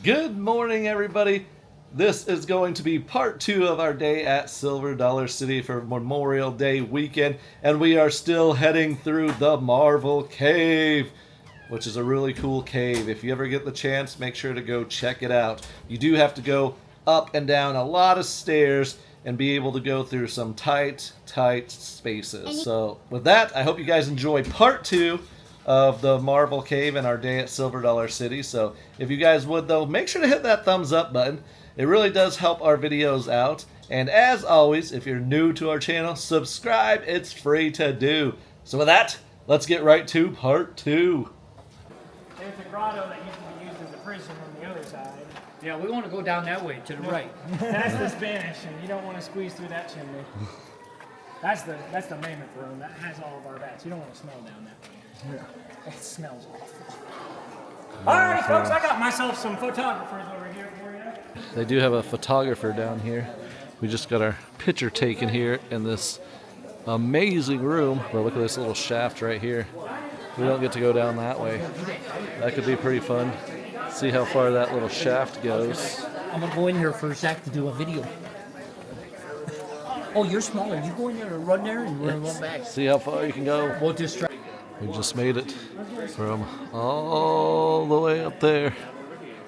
Good morning, everybody. This is going to be part 2 of our day at Silver Dollar City for Memorial Day weekend, and we are still heading through the Marvel Cave, which is a really cool cave. If you ever get the chance, make sure to go check it out. You do have to go up and down a lot of stairs and be able to go through some tight spaces. So with that, I hope you guys enjoy part 2 of the Marvel Cave and our day at Silver Dollar City. So if you guys would, though, make sure to hit that thumbs up button. It really does help our videos out. And as always, if you're new to our channel, subscribe. It's free to do. So with that, let's get right to part 2. There's a grotto that used to be used as a prison on the other side. Yeah, we want to go down that way, to the right. That's the Spanish, and you don't want to squeeze through that chimney. That's the mammoth room. That has all of our bats. You don't want to smell down that way. Yeah. It smells awful. Alright, folks, I got myself some photographers over here for you. They do have a photographer down here. We just got our picture taken here in this amazing room. But look at this little shaft right here. We don't get to go down that way. That could be pretty fun. See how far that little shaft goes. I'm going to go in here for Zach to do a video. Oh, you're smaller. You go in there and run there and we're going to run back. See how far you can go. We'll just try. We just made it from all the way up there.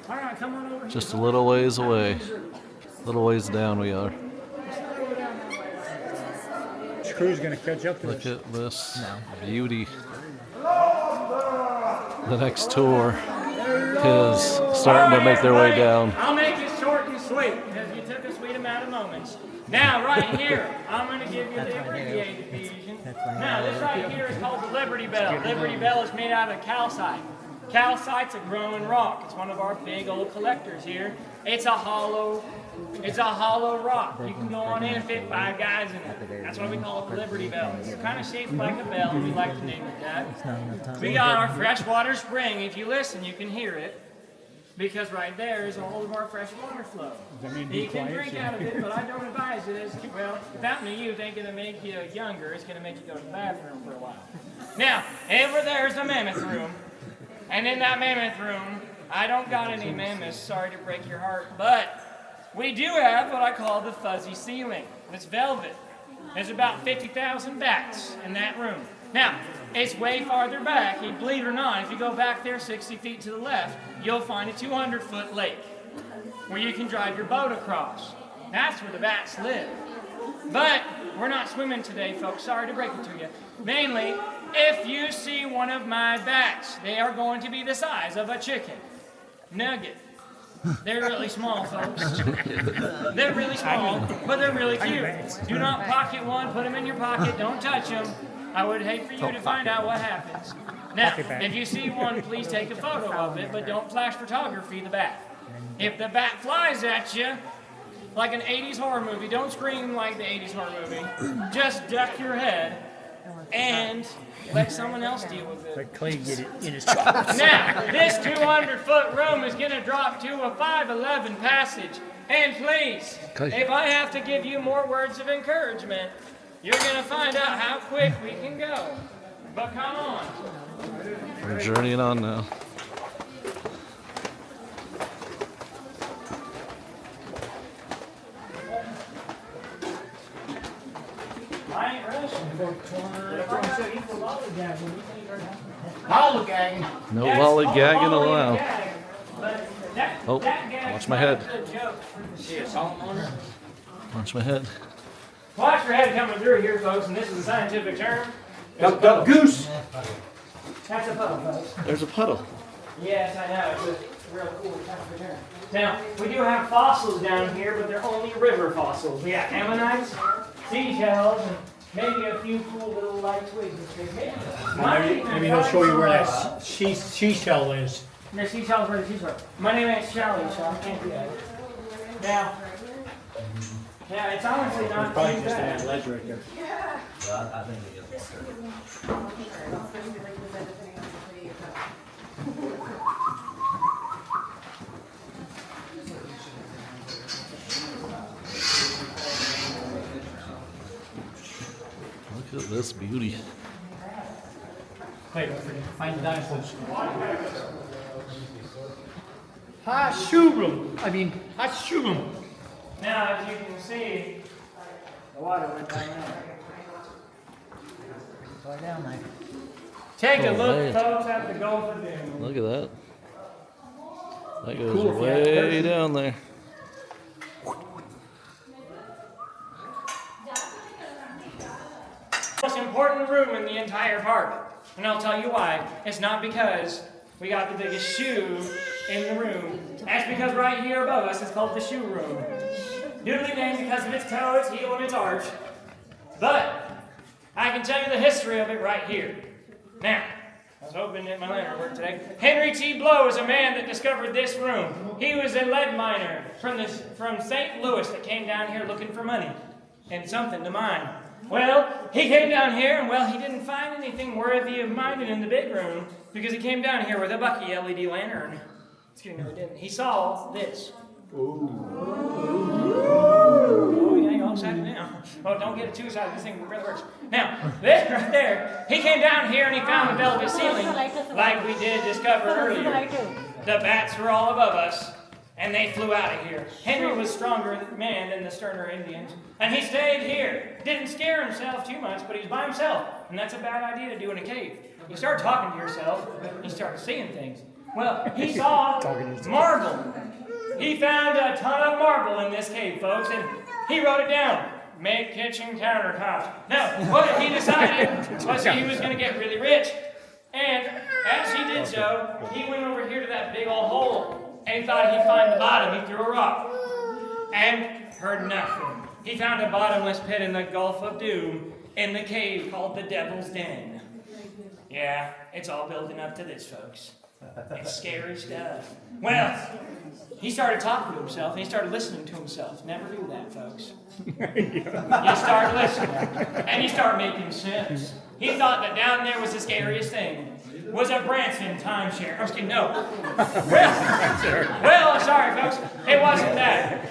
Alright, come on over. Just a little ways away. A little ways down we are. This crew's going to catch up to Look at this beauty. The next tour is starting to make their way down. I'll make it short and sweet because you took a sweet amount of moments. Now, right here, I'm going to give you the abbreviated version. Now, this right here is called the Liberty Bell. Liberty Bell is made out of calcite. Calcite's a growing rock. It's one of our big old collectors here. It's a hollow rock. You can go on in and fit 5 guys in it. That's why we call it the Liberty Bell. It's kind of shaped like a bell. We like to name it that. We got our freshwater spring. If you listen, you can hear it. Because right there is all of our fresh water flow. You can drink out of it, but I don't advise it. Well, without me, you ain't going to make you younger. It's going to make you go to the bathroom for a while. Now, over there is the mammoth room. And in that mammoth room, I don't got any mammoths, sorry to break your heart, but we do have what I call the fuzzy ceiling. It's velvet. There's about 50,000 bats in that room. Now, it's way farther back. Believe it or not, if you go back there 60 feet to the left, you'll find a 200-foot lake where you can drive your boat across. That's where the bats live. But we're not swimming today, folks. Sorry to break it to you. Mainly, if you see one of my bats, they are going to be the size of a chicken nugget. They're really small, folks. They're really small, but they're really cute. Do not pocket one. Put them in your pocket. Don't touch them. I would hate for you to find out what happens. Now, if you see one, please take a photo of it, but don't flash photography the bat. If the bat flies at you, like an 80s horror movie, don't scream like the 80s horror movie. Just duck your head and let someone else deal with it. Let Clay get it in his chops. Now, this 200-foot room is going to drop to a 5'11" passage. And please, if I have to give you more words of encouragement, you're going to find out how quick we can go. But come on. We're journeying on now. I ain't rushing. Lollygagging. No lollygagging allowed. Allowed. Oh, watch my head. See a salt on her? Watch my head. Watch your head coming through here, folks, and this is a scientific term. Duck, duck, goose. That's a puddle, folks. There's a puddle. Yes, I know. It's a real cool scientific term. Now, we do have fossils down here, but they're only river fossils. We got ammonites, seashells, and maybe a few cool little light twigs and shit. Maybe they'll show you where that seashell is. The seashell's where the seashell. My name ain't Shelly, so I can't do that. Now, yeah, it's honestly not Probably too just bad. that ledge right there. I think it gets Look at this beauty. Hey, don't forget to find the dinosaurs. Hashurum. I mean, Hashurum. Now, as you can see, the water went down there. Far down there. Take a Oh, look, man. folks, at the Gulf of Doom. Look at that. That goes Cool, yeah. way down there. Most important room in the entire park. And I'll tell you why. It's not because we got the biggest shoe in the room. That's because right here above us is called the shoe room. Doodly named because of its toe, its heel, and its arch. But I can tell you the history of it right here. Now, I was hoping that my lantern worked today. Henry T. Blow is a man that discovered this room. He was a lead miner from St. Louis that came down here looking for money and something to mine. Well, he came down here and, well, he didn't find anything worthy of mining in the big room because he came down here with a Bucky LED lantern. Excuse me, no, he didn't. He saw this. Oh, yeah, you're all excited now. Oh, don't get it too excited. This thing really works. Now, this right there, he came down here and he found the velvet ceiling like we did discover earlier. The bats were all above us, and they flew out of here. Henry was stronger man than the sterner Indians, and he stayed here. Didn't scare himself too much, but he's by himself, and that's a bad idea to do in a cave. You start talking to yourself, you start seeing things. Well, he saw marble. He found a ton of marble in this cave, folks, and he wrote it down. Make kitchen countertops. Now, what he decided was he was going to get really rich. And as he did so, he went over here to that big old hole. And he thought he'd find the bottom. He threw a rock. And heard nothing. He found a bottomless pit in the Gulf of Doom in the cave called the Devil's Den. Yeah, it's all building up to this, folks. It's scary stuff. Well, he started talking to himself, and he started listening to himself. Never do that, folks. You start listening, and you start making sense. He thought that down there was the scariest thing. Was a Branson timeshare. I'm just kidding, no. Well, sorry, folks. It wasn't that.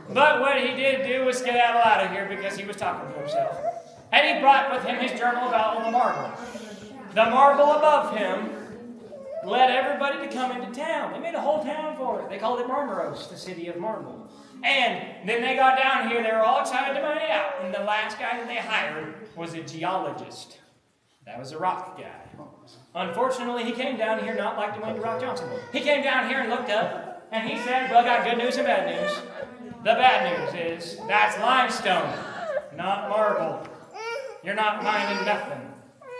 But what he did do was skedaddle out of here because he was talking to himself. And he brought with him his journal about all the marble. The marble above him led everybody to come into town. They made a whole town for it. They called it Marmaros, the city of marble. And then they got down here. They were all excited to mine it out. And the last guy that they hired was a geologist. That was a rock guy. Unfortunately, he came down here not like Dwayne "The Rock" Johnson. He came down here and looked up, and he said, well, I got good news and bad news. The bad news is that's limestone, not marble. You're not mining nothing.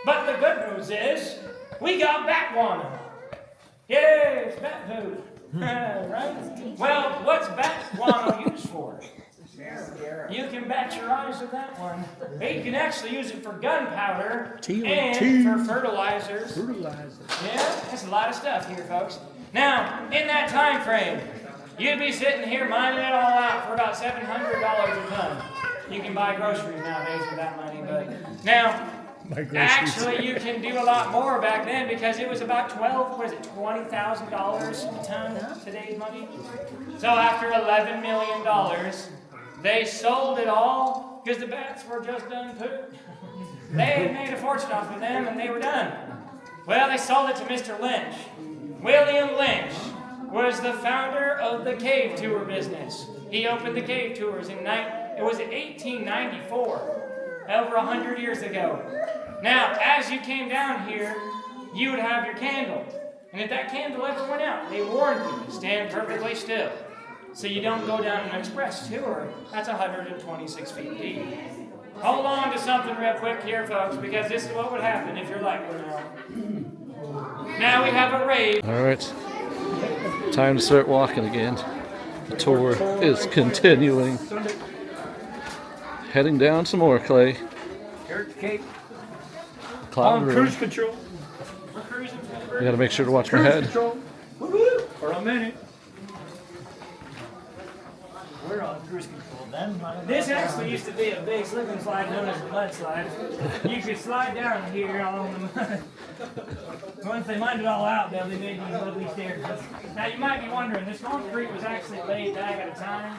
But the good news is we got bat guano. Yay, it's bat food. Right? Well, what's bat guano used for? You can bat your eyes with that one. You can actually use it for gunpowder and for fertilizers. Yeah, that's a lot of stuff here, folks. Now, in that time frame, you'd be sitting here mining it all out for about $700 a ton. You can buy groceries nowadays with that money, but now, actually, you can do a lot more back then because it was about $20,000 a ton today's money. So after $11 million, they sold it all because the bats were just done poop. They had made a fortune off of them and they were done. Well, they sold it to Mr. Lynch. William Lynch was the founder of the cave tour business. He opened the cave tours in 1894, over 100 years ago. Now, as you came down here, you would have your candle. And if that candle ever went out, they warned you to stand perfectly still. So you don't go down an express tour. That's 126 feet deep. Hold on to something real quick here, folks, because this is what would happen if you're like we're now. Now we have a raid. All right. Time to start walking again. The tour is continuing. Heading down some more, Clay. Here's the Cape. Cloud On room. cruise control. We're cruising for the I bird. gotta make sure to watch my Cruise head. control. Woo-hoo. For a minute. We're on cruise control then. This actually used to be a big slip and slide known as a mudslide. You could slide down here on the mud. Once they mined it all out, though, they made these lovely stairs. Now you might be wondering, this concrete was actually laid back at a time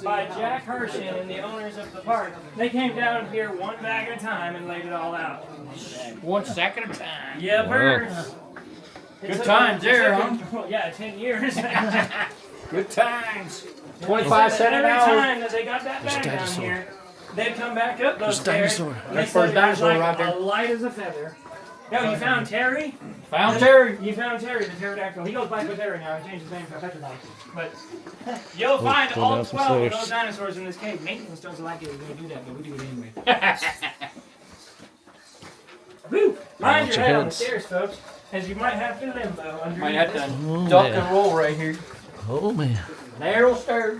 by Jack Hershon and the owners of the park. They came down here one bag at a time and laid it all out. 1 second at a time. Yeah, birds. Good times there, huh? Well, yeah, 10 years. Good times. They 25 said cents that an every hour. time that they got that bag down dinosaur. here, they'd come back up those There's a stairs. dinosaur. And they That's said first it was dinosaur like right there. light as a feather. No, you found Terry? Found Terry. You found Terry, the pterodactyl. He goes by Terry now. He changed his name to Petrified. But you'll find go all down some 12 of stairs. those dinosaurs in this cave. Maintenance doesn't like it when we do that, but we do it anyway. Woo! Mind watch your your head on the heads. stairs, folks, as you might have to limbo underneath Might have this. to duck and roll right here. Oh man, Narrow stairs.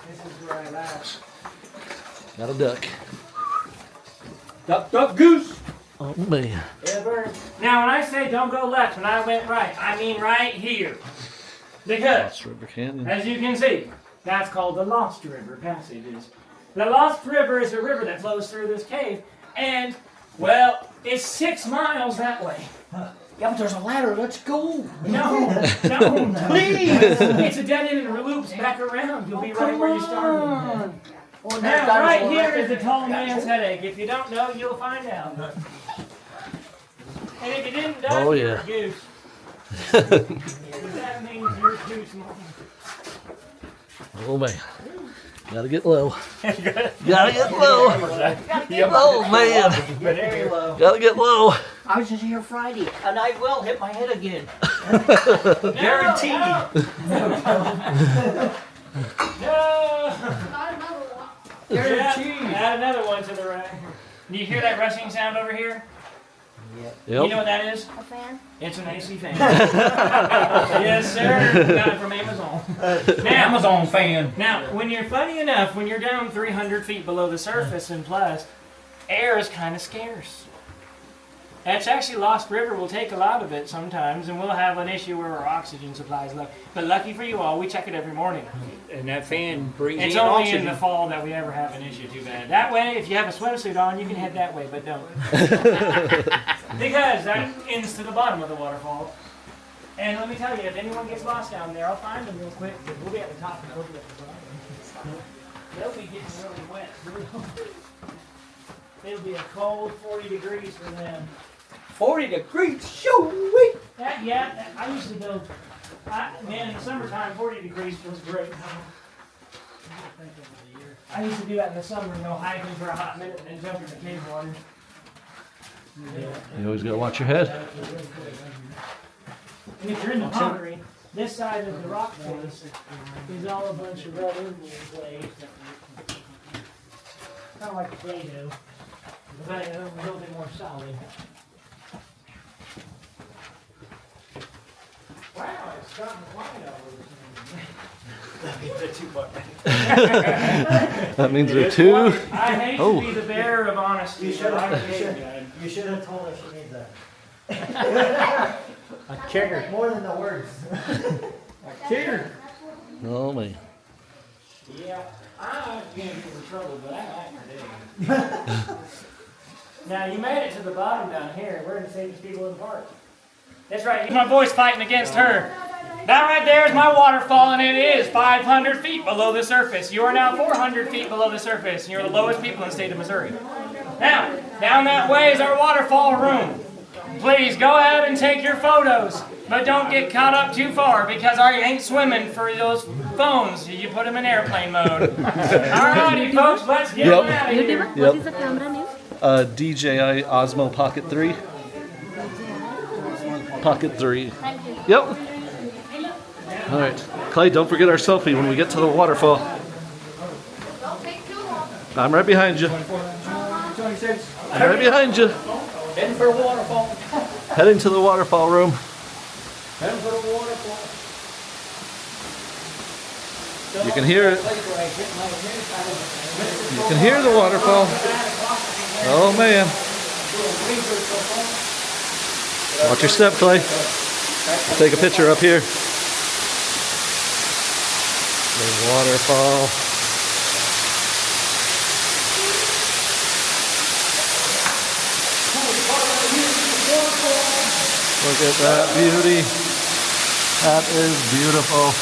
This is where I laugh. got a duck. Duck, duck, goose. Oh man. Ever. Now, when I say don't go left, when I went right, I mean right here. Because, Lost River Canyon. as you can see, that's called the Lost River Passages. The Lost River is a river that flows through this cave, and, well, it's 6 miles that way. Yeah, but there's a ladder. Let's go. No, no, please! It's a dead end and it loops back around. You'll be right where you started. Oh, Now, right here is the tall man's headache. If you don't know, you'll find out. And if you didn't know, Oh, you're yeah. a goose. 'Cause that means you're too small. Oh man. Gotta get low. Gotta get low. Oh man. Very low. Gotta get low. I was just here Friday, and I will hit my head again. Guaranteed. No. Guaranteed. Add another one to the right. Do you hear that rushing sound over here? You know Yep. what that is? A fan? It's an AC fan. Yes, sir. Got it from Amazon. Now, Amazon fan. now, when you're funny enough, when you're down 300 feet below the surface and plus, air is kind of scarce. That's actually Lost River will take a lot of it sometimes, and we'll have an issue where our oxygen supply is low. But lucky for you all, we check it every morning. And that fan brings It's in only oxygen. in the fall that we ever have an issue too bad. That way, if you have a sweatsuit on, you can head that way, but don't. Because that ends to the bottom of the waterfall. And let me tell you, if anyone gets lost down there, I'll find them real quick, because we'll be at the top and we'll be at the bottom. They'll be getting really wet. It'll be a cold 40 degrees for them. 40 degrees. Shoo-wee. I used to go, man, in the summertime, 40 degrees feels great. I used to do that in the summer, go hiking for a hot minute and then jump in the cave water. You always gotta watch your head. And if you're in the pottery, this side of the rock face is all a bunch of red Indian clay. Kind of like Play-Doh, but a little bit more solid. Wow, it's gotten quiet over That means there are two. I hate to be the bearer of honesty. You should but I'm a have. cave guy. You should have told her she needs that. A kicker. More than the words. A kicker. Oh man. Yeah, I was getting into trouble, but I like my day. Now, you made it to the bottom down here. We're the safest people in the park. That's right. My boy's fighting against her. That right there is my waterfall, and it is 500 feet below the surface. You are now 400 feet below the surface, and you're the lowest people in the state of Missouri. Now, down that way is our waterfall room. Please go ahead and take your photos, but don't get caught up too far because I ain't swimming for those phones. You put them in airplane mode. Alrighty, folks, let's get Yep. out of here. What Yep. is the camera name? DJI Osmo Pocket 3. Pocket 3. Thank you. Yep. All right, Clay. Don't forget our selfie when we get to the waterfall. Don't take too long. I'm right behind you. 26. I'm right behind you. Heading for a waterfall. Heading to the waterfall room. Heading for a waterfall. You can hear it. You can hear the waterfall. Oh man. Watch your step, Clay. Take a picture up here. The waterfall. Look at that beauty. That is beautiful.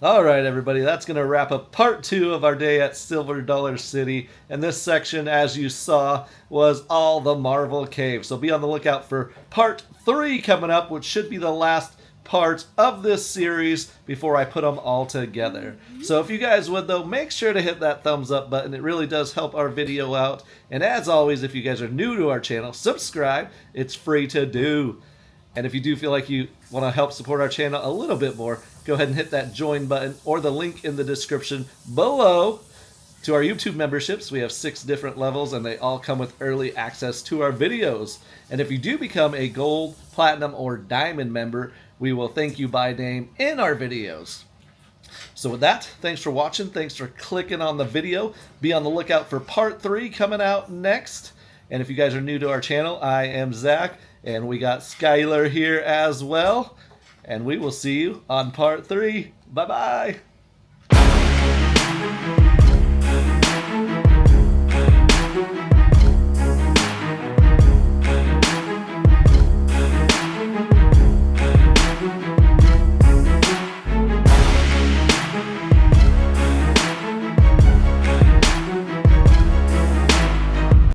Alright everybody, that's going to wrap up part 2 of our day at Silver Dollar City. And this section, as you saw, was all the Marvel Cave. So be on the lookout for part 3 coming up, which should be the last part of this series before I put them all together. So if you guys would though, make sure to hit that thumbs up button. It really does help our video out. And as always, if you guys are new to our channel, subscribe. It's free to do. And if you do feel like you want to help support our channel a little bit more, go ahead and hit that join button or the link in the description below to our YouTube memberships. We have 6 different levels and they all come with early access to our videos. And if you do become a gold, platinum, or diamond member, we will thank you by name in our videos. So with that, thanks for watching. Thanks for clicking on the video. Be on the lookout for part 3 coming out next. And if you guys are new to our channel, I am Zach. And we got Skylar here as well. And we will see you on part 3. Bye-bye.